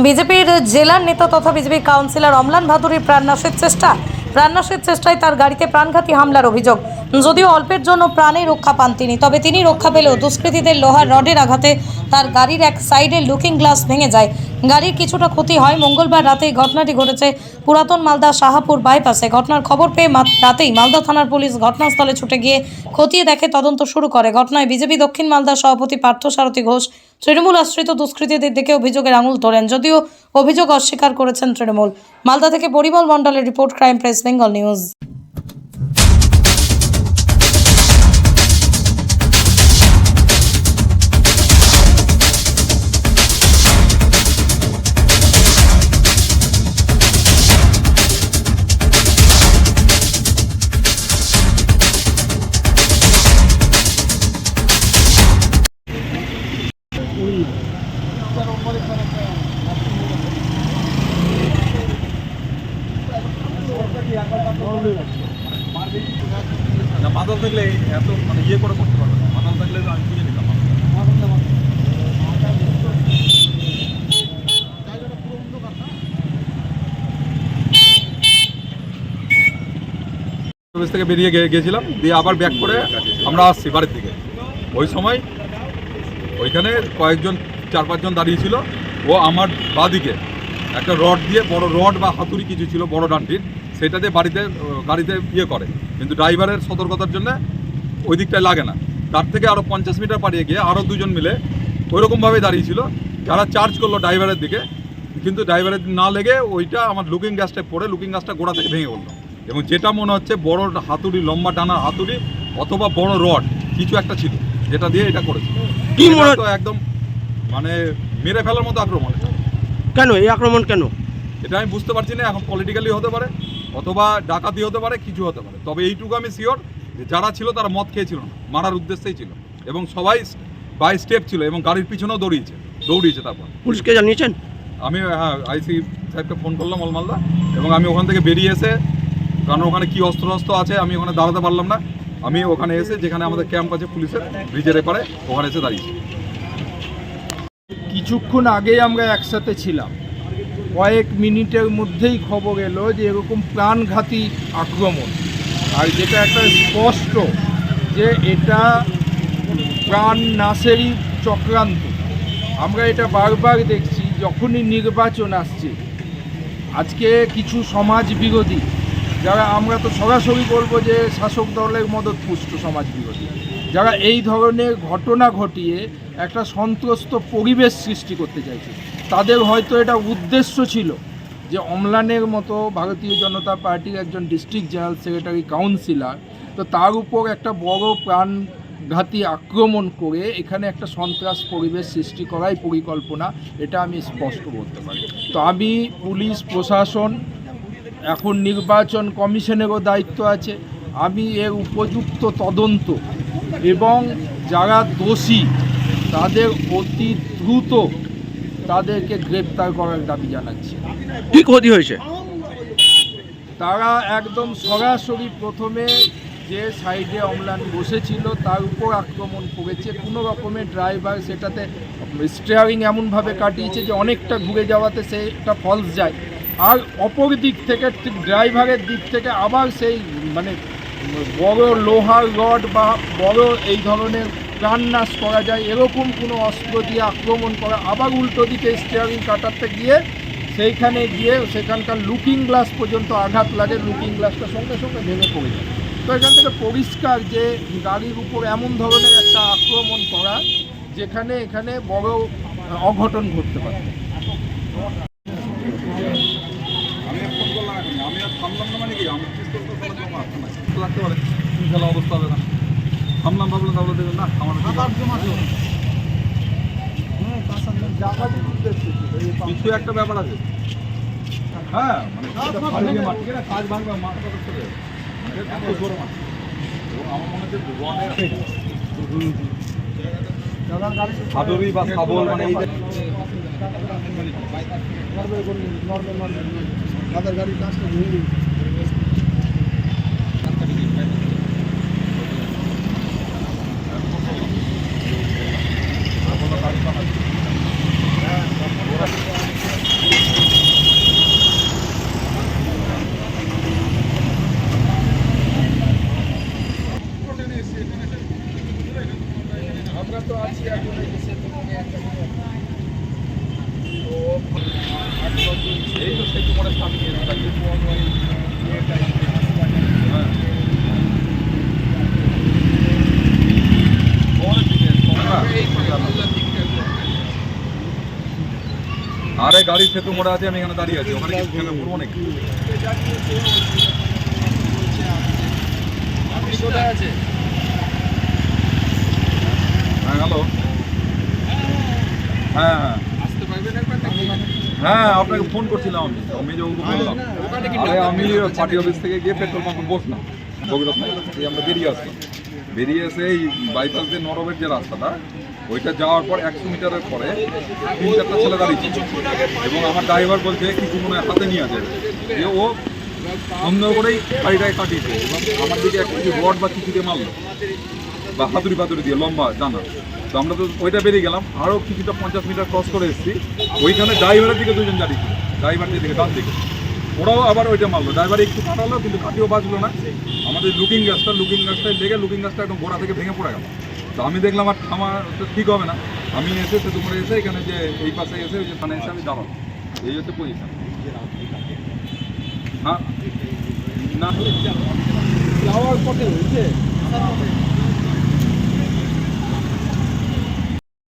বিজেপির জেলার নেতা তথা বিজেপি কাউন্সিলর অম্লান ভাদুরীর প্রাণনাশের চেষ্টায় তার গাড়িতে প্রাণঘাতী হামলার অভিযোগ। যদিও অল্পের জন্য প্রাণে রক্ষা পান তিনি, তবে তিনি রক্ষা পেলেও দুষ্কৃতীদের লোহার রডের আঘাতে তার গাড়ির এক সাইডের লুকিং গ্লাস ভেঙে যায়। গাড়ির কিছুটা ক্ষতি হয়। মঙ্গলবার রাতেই ঘটনাটি ঘটেছে পুরাতন মালদা শাহাপুর বাইপাসে। ঘটনার খবর পেয়ে রাতেই মালদা থানার পুলিশ ঘটনাস্থলে ছুটে গিয়ে খতিয়ে দেখে তদন্ত শুরু করে। ঘটনায় বিজেপি দক্ষিণ মালদা সভাপতি পার্থসারথী ঘোষ তৃণমূল আশ্রিত দুষ্কৃতীদের দিকে অভিযোগের আঙুল তোলেন, যদিও অভিযোগ অস্বীকার করেছেন তৃণমূল। মালদা থেকে পরিমল মণ্ডলের report, crime press Bengal news. মাদল থাকলে এত মানে ইয়ে করে করতে পারবে না। মাদল থাকলে আমি বুঝে নিতাম। অফিস থেকে বেরিয়ে গিয়েছিলাম, দিয়ে আবার ব্যাক করে আমরা আসছি বাড়ির দিকে। ওই সময় ওইখানে কয়েকজন 4-5 জন দাঁড়িয়ে ছিল। ও আমার বাঁদিকে একটা রড দিয়ে, বড় রড বা হাতুড়ি কিছু ছিল বড় ডান্ডির, সেটা দিয়ে গাড়িতে ইয়ে করে, কিন্তু ড্রাইভারের সতর্কতার জন্য ওই দিকটায় লাগে না। তার থেকে আরও 50 মিটার পাড়িয়ে গিয়ে আরও 2 জন মিলে ওইরকমভাবেই দাঁড়িয়েছিল, যারা চার্জ করলো ড্রাইভারের দিকে, কিন্তু ড্রাইভারের না লেগে ওইটা আমার লুকিং গ্লাসটায় পড়ে লুকিং গ্লাসটা গোড়া থেকে ভেঙে পড়লো। এবং যেটা মনে হচ্ছে বড় হাতুড়ি, লম্বা টানা হাতুড়ি অথবা বড় রড কিছু একটা ছিল, যেটা দিয়ে এটা করেছে। কি মনে তো একদম মানে মেরে ফেলার মতো আক্রমণ। কেন এই আক্রমণ কেন এটা আমি বুঝতে পারছি না। এখন পলিটিক্যালি হতে পারে অথবা ডাকাতি হতে পারে, কিছু হতে পারে। তবে এইটুকু আমি শিওর যে যারা ছিল তারা মদ খেয়েছিল না, মারার উদ্দেশ্যেই ছিল, এবং সবাই বাই স্টেপ ছিল এবং গাড়ির পিছনেও দৌড়িয়েছে। তারপর পুলিশকে জানিয়েছেন? আমি আইসি সাহেবকে ফোন করলাম অলমালদা, এবং আমি ওখান থেকে বেরিয়ে এসে, কারণ ওখানে কি অস্ত্র আছে আমি ওখানে দাঁড়াতে পারলাম না, আমি ওখানে এসে যেখানে আমাদের ক্যাম্প আছে পুলিশের ব্রিজের এপারে, ওখানে এসে দাঁড়িয়েছি। কিছুক্ষণ আগেই আমরা একসাথে ছিলাম, কয়েক মিনিটের মধ্যেই খবর এলো যে এরকম প্রাণঘাতী আক্রমণ, আর যেটা একটা স্পষ্ট যে এটা প্রাণ নাশেরই চক্রান্ত। আমরা এটা বারবার দেখছি যখনই নির্বাচন আসছে। আজকে কিছু সমাজ বিরোধী, যারা আমরা তো সরাসরি বলবো যে শাসক দলের মদতপুষ্ট সমাজ বিরোধী, যারা এই ধরনের ঘটনা ঘটিয়ে একটা সন্ত্রস্ত পরিবেশ সৃষ্টি করতে চাইছে, তাদের হয়তো এটা উদ্দেশ্য ছিল যে অম্লানের মতো ভারতীয় জনতা পার্টির একজন ডিস্ট্রিক্ট জেনারেল সেক্রেটারি কাউন্সিলর, তো তার উপর একটা বড় প্রাণঘাতী আক্রমণ করে এখানে একটা সন্ত্রাস পরিবেশ সৃষ্টি করাই পরিকল্পনা, এটা আমি স্পষ্ট বলতে পারি। তো আমি পুলিশ প্রশাসন, এখন নির্বাচন কমিশনেরও দায়িত্ব আছে, আমি এর উপযুক্ত তদন্ত এবং যারা দোষী তাদের অতি দ্রুত তাদেরকে গ্রেপ্তার করার দাবি জানাচ্ছি। কি ক্ষতি হয়েছে? তারা একদম সরাসরি প্রথমে যে সাইডে অম্লান বসেছিল তার উপর আক্রমণ করেছে। কোনো রকমের ড্রাইভার সেটাতে স্টিয়ারিং এমনভাবে কাটিয়েছে যে অনেকটা ঘুরে যাওয়াতে সেটা ফলস যায়, আর অপর দিক থেকে ঠিক ড্রাইভারের দিক থেকে আবার সেই মানে বড় লোহার রড বা বড় এই ধরনের প্রাণনাশ করা যায় এরকম কোনো অস্ত্র দিয়ে আক্রমণ করা, আবার উল্টো দিকে স্টিয়ারিং কাটাতে গিয়ে সেইখানে গিয়ে সেখানকার লুকিং গ্লাস পর্যন্ত আঘাত লাগে, লুকিং গ্লাসটা সঙ্গে সঙ্গে ভেঙে পড়ে যায়। তো এখান থেকে পরিষ্কার যে গাড়ির উপর এমন ধরনের একটা আক্রমণ করা যেখানে এখানে বড় অঘটন ঘটতে পারে। আমি আর থামলাম না, মানে কি আমি লাগতে পারে খেলা অবস্থা হবে না, থামলাম ভাবলাম, তাহলে দেবেন না আমার কিছু একটা ব্যাপার আছে। হ্যাঁ মানে কাজ ভাঙবে, মাঠ আমার মনে হচ্ছে হাতুড়ি বা শাবল, মানে এই গাড়ির কাজটা ভেঙে গাড়ি সেতু মোড়া আছে, আমি এখানে দাঁড়িয়ে আছি, ওখানে কি ভেঙে পড়বো নাকি? হ্যাঁ হ্যালো, হ্যাঁ হ্যাঁ হ্যাঁ, আপনাকে ফোন করছিলাম আমি, মেজবাবুকে বললাম, আরে আমি পার্টি অফিস থেকে গিয়ে পেট্রোল পাম্পে বসলাম বগুড়া থেকে, আমরা বেরিয়ে আসলাম, বেরিয়ে এসে এই বাইপাস দিয়ে নরবের যে রাস্তাটা, ওইটা যাওয়ার পর 100 মিটারের পরে 3-4টা ছেলে দাঁড়িয়েছে এবং আমার ড্রাইভার বলছে কিছু মনে হয় হাতে নিয়ে আছে, যে ও সন্দেহ করেই গাড়িটাকে কাটিয়েছে এবং আমার দিকে একটা কিছু রড বা কিছু দিয়ে মারলো বা হাতুড়ি পাতুড়ি দিয়ে লম্বা জানা। তো আমরা তো ওইটা বেরিয়ে গেলাম, আরও কিছুটা 50 মিটার ক্রস করে এসেছি, ওইখানে ড্রাইভারের দিকে দুজন দাঁড়িয়েছিল, ড্রাইভার দিকে ডান দিকে, ওরাও আবার ওইটা মারলো, ড্রাইভার একটু কাটালো কিন্তু কাটিও বাঁচলো না। আমাদের লুকিং গাছটায় লেগে লুকিং গাছটা একদম গোড়া থেকে ভেঙে পড়ে গেল। তো আমি দেখলাম আর থামা তো ঠিক হবে না, আমি এসে সেতু করে এসে এখানে যে এই পাশে এসে ওই যে থানে এসে আমি দাঁড়াবো, এই হচ্ছে পজিশন। হ্যাঁ না যাওয়ার পথে হয়েছে